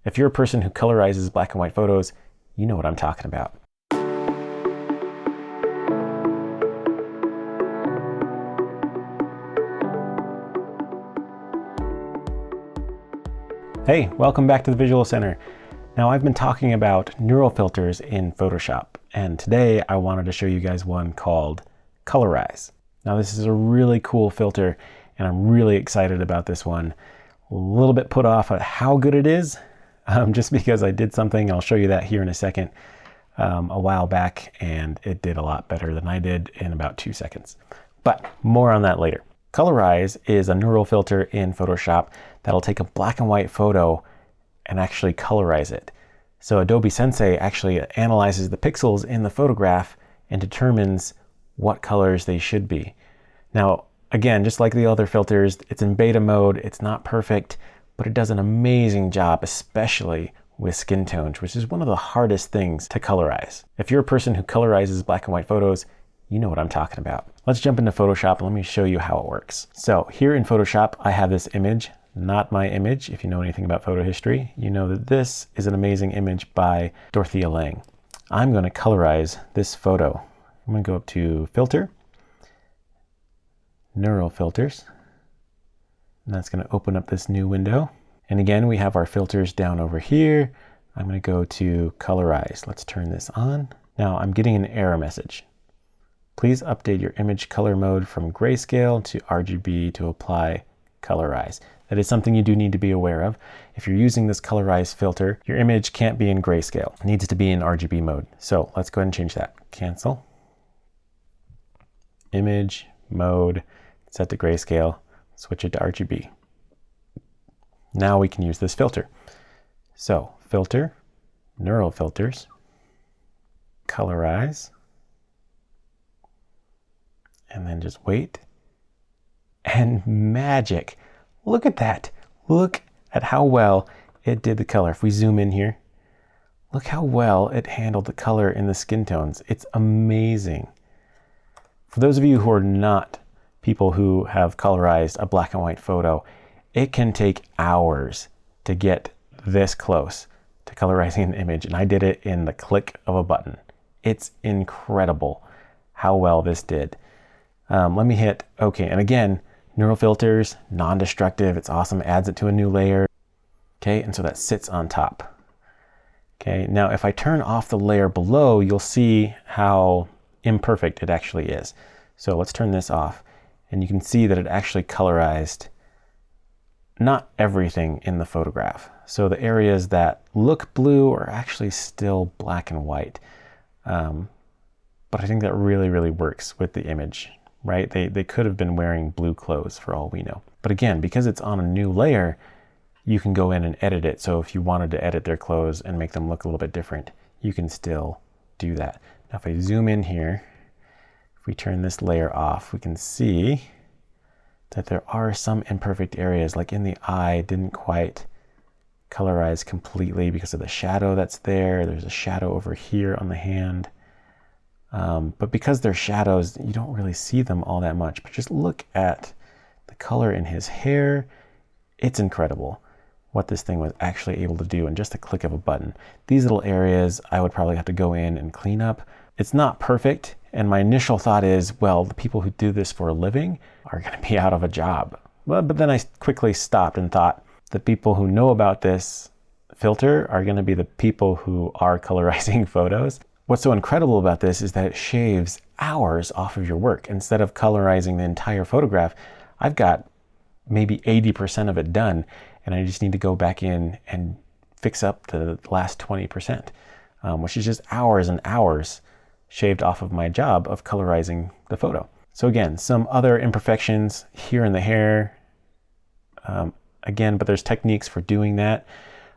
If you're a person who colorizes black and white photos, you know what I'm talking about. Hey, welcome back to the Visual Center. Now I've been talking about neural filters in Photoshop, and today I wanted to show you guys one called Colorize. Now this is a really cool filter, and I'm really excited about this one. A little bit put off at how good it is, just because I did something, I'll show you that here in a second, a while back, and it did a lot better than I did in about 2 seconds. But more on that later. Colorize is a neural filter in Photoshop that'll take a black and white photo and actually colorize it. So Adobe Sensei actually analyzes the pixels in the photograph and determines what colors they should be. Now, again, just like the other filters, it's in beta mode, it's not perfect, but it does an amazing job, especially with skin tones, which is one of the hardest things to colorize. If you're a person who colorizes black and white photos, you know what I'm talking about. Let's jump into Photoshop and let me show you how it works. So here in Photoshop, I have this image, not my image. If you know anything about photo history, you know that this is an amazing image by Dorothea Lange. I'm going to colorize this photo. I'm going to go up to Filter, Neural Filters, and that's going to open up this new window. And again, we have our filters down over here. I'm going to go to Colorize. Let's turn this on. Now I'm getting an error message. Please update your image color mode from grayscale to RGB to apply Colorize. That is something you do need to be aware of. If you're using this Colorize filter, your image can't be in grayscale. It needs to be in RGB mode. So let's go ahead and change that. Cancel. Image mode, set to grayscale, switch it to RGB. Now we can use this filter. So Filter, Neural Filters, Colorize, and then just wait. And magic. Look at that. Look at how well it did the color. If we zoom in here, look how well it handled the color in the skin tones. It's amazing. For those of you who are not people who have colorized a black and white photo, it can take hours to get this close to colorizing an image, and I did it in the click of a button. It's incredible how well this did. Let me hit OK, and again, neural filters, non-destructive, it's awesome, adds it to a new layer. Okay, and so that sits on top. Okay, now if I turn off the layer below, you'll see how imperfect it actually is. So let's turn this off, and you can see that it actually colorized not everything in the photograph. So the areas that look blue are actually still black and white. But I think that really, really works with the image, right? They could have been wearing blue clothes for all we know. But again, because it's on a new layer, you can go in and edit it. So if you wanted to edit their clothes and make them look a little bit different, you can still do that. Now if I zoom in here, if we turn this layer off, we can see that there are some imperfect areas, like in the eye, didn't quite colorize completely because of the shadow that's there. There's a shadow over here on the hand. But because they're shadows, you don't really see them all that much. But just look at the color in his hair. It's incredible what this thing was actually able to do in just a click of a button. These little areas I would probably have to go in and clean up. It's not perfect, and my initial thought is, well, the people who do this for a living are going to be out of a job. But then I quickly stopped and thought, the people who know about this filter are going to be the people who are colorizing photos. What's so incredible about this is that it shaves hours off of your work. Instead of colorizing the entire photograph, I've got maybe 80% of it done, and I just need to go back in and fix up the last 20%, which is just hours and hours shaved off of my job of colorizing the photo. So again, some other imperfections here in the hair, again, but there's techniques for doing that,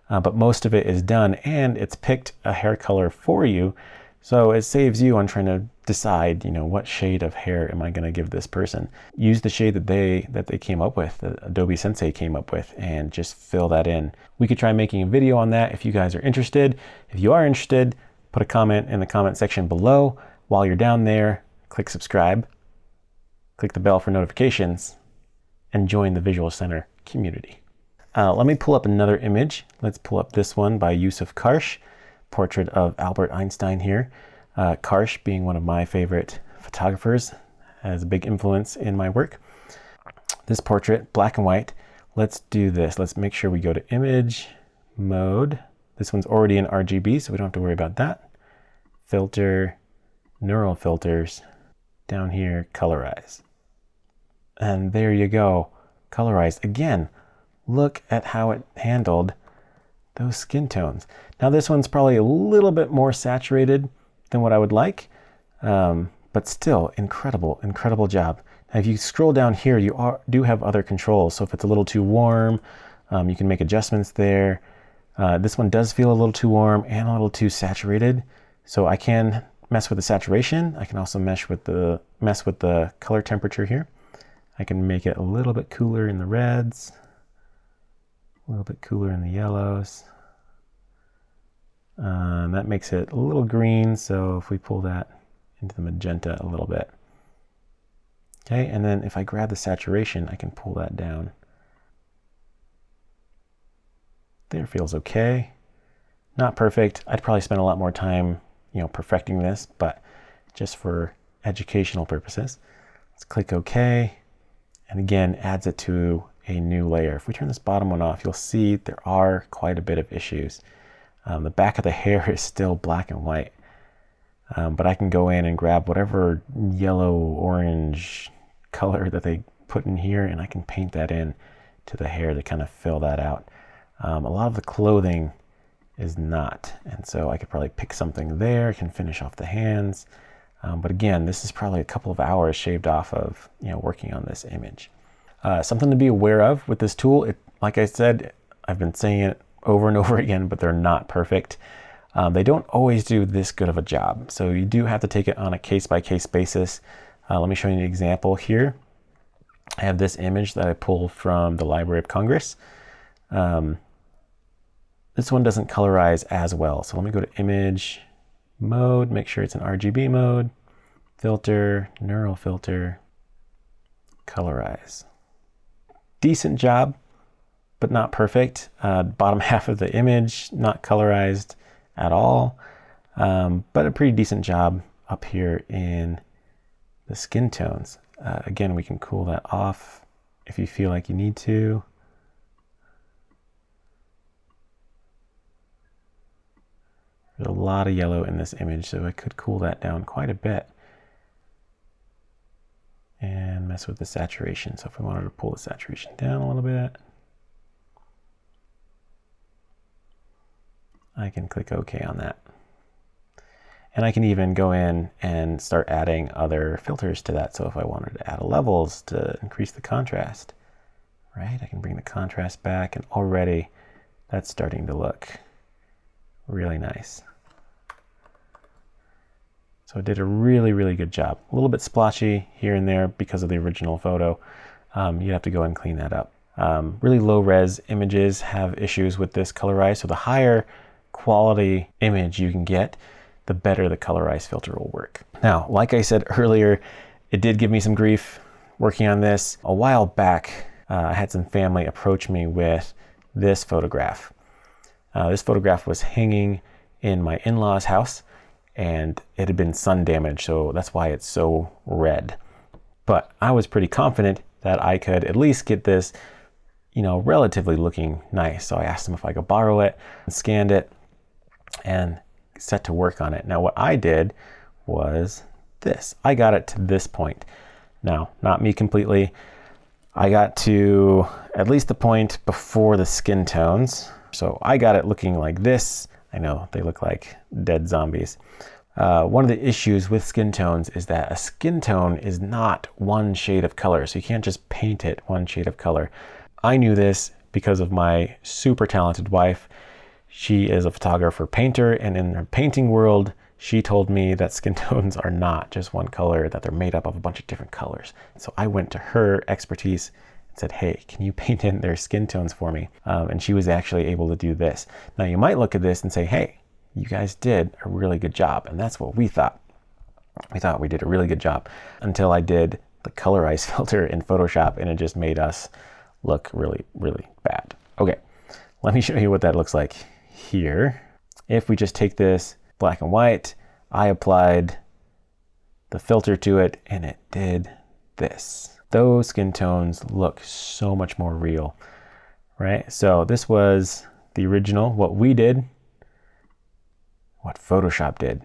but most of it is done, and it's picked a hair color for you. So it saves you on trying to decide, what shade of hair am I going to give this person? Use the shade that they came up with, that Adobe Sensei came up with, and just fill that in. We could try making a video on that if you guys are interested. If you are interested, put a comment in the comment section below. While you're down there, click subscribe, click the bell for notifications, and join the Visual Center community. Let me pull up another image. Let's pull up this one by Yusuf Karsh, portrait of Albert Einstein here. Karsh being one of my favorite photographers, has a big influence in my work. This portrait, black and white. Let's do this. Let's make sure we go to image mode. This one's already in RGB, so we don't have to worry about that. Filter, neural filters, down here, colorize. And there you go, colorize. Again, look at how it handled those skin tones. Now this one's probably a little bit more saturated than what I would like, but still incredible, incredible job. Now if you scroll down here, you do have other controls. So if it's a little too warm, you can make adjustments there. This one does feel a little too warm and a little too saturated. So I can mess with the saturation. I can also mess with the color temperature here. I can make it a little bit cooler in the reds, a little bit cooler in the yellows. That makes it a little green. So if we pull that into the magenta a little bit. Okay, and then if I grab the saturation, I can pull that down. There, feels okay. Not perfect. I'd probably spend a lot more time, perfecting this, but just for educational purposes. Let's click OK. And again, adds it to a new layer. If we turn this bottom one off, you'll see there are quite a bit of issues. The back of the hair is still black and white, but I can go in and grab whatever yellow, orange color that they put in here, and I can paint that in to the hair to kind of fill that out. A lot of the clothing is not, and so I could probably pick something there, can finish off the hands. But again, this is probably a couple of hours shaved off of working on this image. Something to be aware of with this tool, like I said, I've been saying it over and over again, but they're not perfect. They don't always do this good of a job, so you do have to take it on a case-by-case basis. Let me show you an example here. I have this image that I pulled from the Library of Congress. This one doesn't colorize as well, so let me go to image mode, make sure it's in RGB mode, filter, neural filter, colorize. Decent job, but not perfect. Bottom half of the image, not colorized at all, but a pretty decent job up here in the skin tones. Again, we can cool that off if you feel like you need to. There's a lot of yellow in this image, so I could cool that down quite a bit and mess with the saturation. So if we wanted to pull the saturation down a little bit, I can click OK on that. And I can even go in and start adding other filters to that. So if I wanted to add levels to increase the contrast, right? I can bring the contrast back, and already that's starting to look really nice. So it did a really, really good job. A little bit splotchy here and there because of the original photo. You have to go and clean that up. Really low res images have issues with this colorize. So the higher quality image you can get, the better the colorize filter will work. Now, like I said earlier, it did give me some grief working on this. A while back, I had some family approach me with this photograph. This photograph was hanging in my in-laws' house, and it had been sun damaged, so that's why it's so red. But I was pretty confident that I could at least get this, relatively looking nice. So I asked him if I could borrow it, and scanned it, and set to work on it. Now what I did was this. I got it to this point. Now, not me completely. I got to at least the point before the skin tones. So I got it looking like this. I know they look like dead zombies. One of the issues with skin tones is that a skin tone is not one shade of color. So you can't just paint it one shade of color. I knew this because of my super talented wife. She is a photographer painter, and in her painting world, she told me that skin tones are not just one color, that they're made up of a bunch of different colors. So I went to her expertise and said, hey, can you paint in their skin tones for me? And she was actually able to do this. Now you might look at this and say, hey, you guys did a really good job. And that's what we thought. We thought we did a really good job until I did the colorize filter in Photoshop, and it just made us look really, really bad. Okay, let me show you what that looks like here. If we just take this black and white, I applied the filter to it and it did this. Those skin tones look so much more real, right? So this was the original, what we did, what Photoshop did.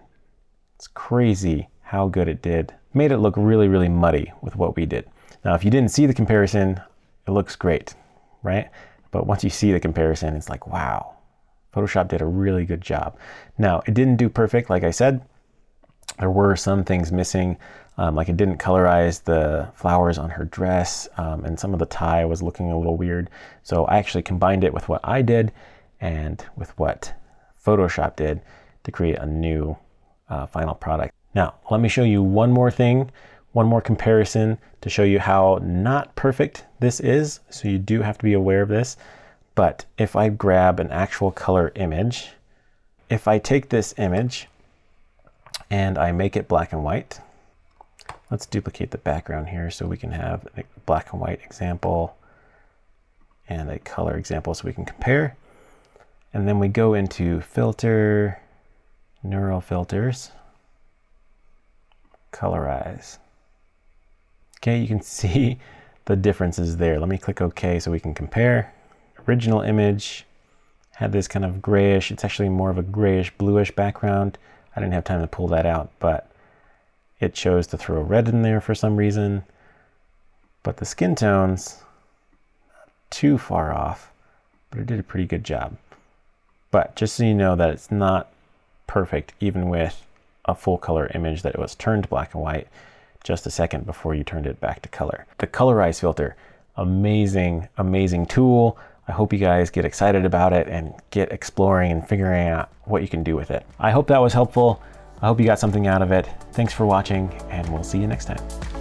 It's crazy how good it did. Made it look really, really muddy with what we did. Now, if you didn't see the comparison, it looks great, right? But once you see the comparison, it's like, wow, Photoshop did a really good job. Now, it didn't do perfect, like I said. There were some things missing, like it didn't colorize the flowers on her dress, and some of the tie was looking a little weird. So I actually combined it with what I did and with what Photoshop did to create a new final product. Now, let me show you one more thing, one more comparison to show you how not perfect this is. So you do have to be aware of this. But if I grab an actual color image, if I take this image and I make it black and white, let's duplicate the background here so we can have a black and white example and a color example so we can compare. And then we go into filter, neural filters, colorize. Okay, you can see the differences there. Let me click OK so we can compare. Original image had this kind of grayish, it's actually more of a grayish bluish background. I didn't have time to pull that out, but it chose to throw red in there for some reason. But the skin tones, not too far off, but it did a pretty good job. But just so you know that it's not perfect, even with a full color image that it was turned black and white just a second before you turned it back to color. The Colorize filter, amazing, amazing tool. I hope you guys get excited about it and get exploring and figuring out what you can do with it. I hope that was helpful. I hope you got something out of it. Thanks for watching, and we'll see you next time.